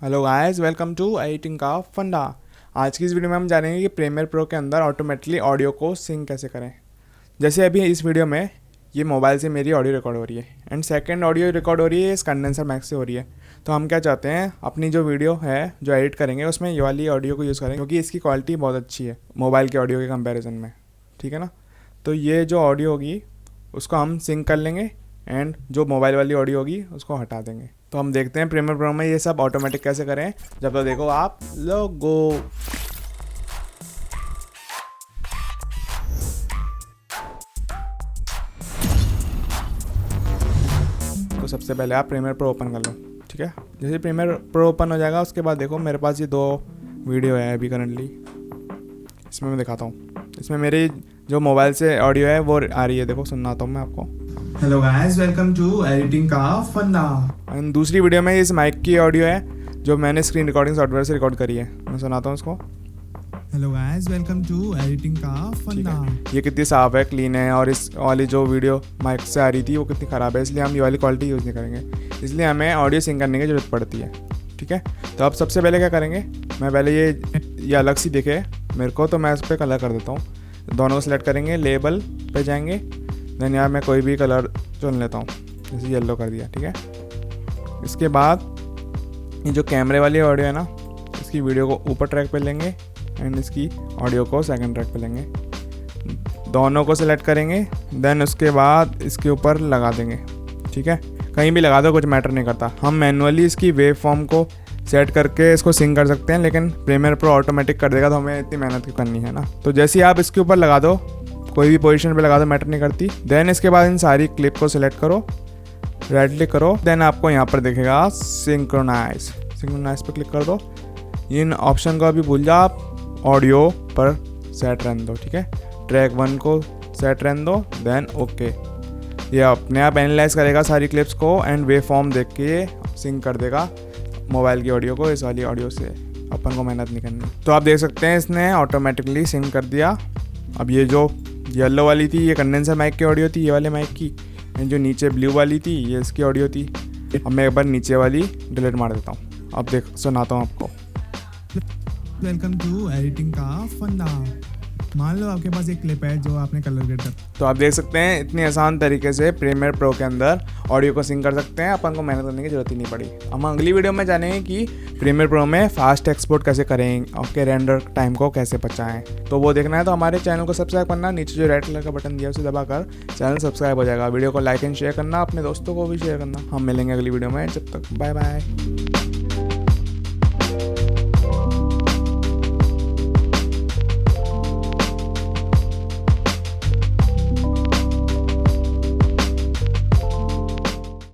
Hello guys, welcome to editing का फंडा। आज की इस वीडियो में हम जानेंगे कि प्रीमियर प्रो के अंदर ऑटोमेटिकली ऑडियो को सिंक कैसे करें। जैसे अभी इस वीडियो में ये मोबाइल से मेरी ऑडियो रिकॉर्ड हो रही है एंड सेकंड ऑडियो रिकॉर्ड हो रही है इस कंडेंसर माइक से हो रही है। तो हम क्या चाहते हैं, अपनी जो वीडियो है जो एडिट करेंगे उसमें ये वाली ऑडियो को यूज़ करेंगे क्योंकि इसकी क्वालिटी बहुत अच्छी है मोबाइल के ऑडियो के कंपेरिजन में। ठीक है ना। तो ये जो ऑडियो होगी उसको हम सिंक कर लेंगे एंड जो मोबाइल वाली ऑडियो होगी उसको हटा देंगे। तो हम देखते हैं प्रीमियर प्रो में ये सब ऑटोमेटिक कैसे करें। जब तक देखो आप लोगो। तो सबसे पहले आप प्रीमियर प्रो ओपन कर लो। ठीक है, जैसे प्रीमियर प्रो ओपन हो जाएगा उसके बाद देखो मेरे पास ये दो वीडियो है अभी करंटली। इसमें मैं दिखाता हूँ। इसमें मेरी जो मोबाइल से ऑडियो है वो आ रही है, देखो सुनाता हूँ मैं आपको। Hello guys, welcome to editing का फंडा। एंड दूसरी वीडियो में इस माइक की ऑडियो है जो मैंने स्क्रीन रिकॉर्डिंग सॉफ्टवेयर से रिकॉर्ड करी है। मैं सुनाता हूँ उसको। Hello guys, welcome to editing का फंडा। ये कितनी साफ है, क्लीन है, और इस वाली जो वीडियो माइक से आ रही थी वो कितनी ख़राब है, इसलिए हम ये वाली क्वालिटी यूज़ नहीं करेंगे। इसलिए हमें ऑडियो सिंक करने की ज़रूरत पड़ती है। ठीक है, तो अब सबसे पहले क्या करेंगे, मैं पहले ये अलग सी दिखे मेरे को तो मैं इस पर कलर कर देता हूँ। दोनों को सिलेक्ट करेंगे, लेबल पे जाएंगे, देन यहाँ मैं कोई भी कलर चुन लेता हूँ, जैसे येलो कर दिया। ठीक है, इसके बाद ये जो कैमरे वाली ऑडियो है ना, इसकी वीडियो को ऊपर ट्रैक पे लेंगे एंड इसकी ऑडियो को सेकंड ट्रैक पे लेंगे। दोनों को सिलेक्ट करेंगे, देन उसके बाद इसके ऊपर लगा देंगे। ठीक है, कहीं भी लगा दो, कुछ मैटर नहीं करता। हम मैनुअली इसकी वेव फॉर्म को सेट करके इसको सिंक कर सकते हैं, लेकिन प्रीमियर प्रो ऑटोमेटिक कर देगा तो हमें इतनी मेहनत क्यों करनी है ना। तो जैसे ही आप इसके ऊपर लगा दो, कोई भी पोजीशन पे लगा दो, मैटर नहीं करती। देन इसके बाद इन सारी क्लिप को सिलेक्ट करो, राइट क्लिक करो, देन आपको यहाँ पर दिखेगा सिंक्रोनाइज। सिंक्रोनाइज पर क्लिक कर दो। इन ऑप्शन को अभी भूल जाओ, आप ऑडियो पर सेट रहने दो। ठीक है, ट्रैक 1 को सेट रहने दो, देन ओके। ये अपने आप एनालाइज करेगा सारी क्लिप्स को एंड वे फॉर्म देख के सिंक कर देगा मोबाइल की ऑडियो को इस वाली ऑडियो से। अपन को मेहनत नहीं करनी। तो आप देख सकते हैं इसने ऑटोमेटिकली सिंक कर दिया। अब ये जो येलो वाली थी ये कंडेंसर माइक की ऑडियो थी, ये वाले माइक की, एंड जो नीचे ब्लू वाली थी ये इसकी ऑडियो थी। अब मैं एक बार नीचे वाली डिलीट मार देता हूँ। अब देख सुनाता हूँ आपको। वेलकम टू एडिटिंग का फंडा। मान लो आपके पास एक क्लिप है जो आपने कलर ग्रेड कर। तो आप देख सकते हैं इतनी आसान तरीके से प्रीमियर प्रो के अंदर ऑडियो को सिंक कर सकते हैं। अपन को मेहनत करने की जरूरत ही नहीं पड़ी। हम अगली वीडियो में जानेंगे कि प्रीमियर प्रो में फास्ट एक्सपोर्ट कैसे करें और के रेंडर टाइम को कैसे बचाएं। तो वो देखना है तो हमारे चैनल को सब्सक्राइब करना। नीचे जो रेड कलर का बटन दिया उसे दबाकर चैनल सब्सक्राइब हो जाएगा। वीडियो को लाइक एंड शेयर करना, अपने दोस्तों को भी शेयर करना। हम मिलेंगे अगली वीडियो में, जब तक बाय बाय।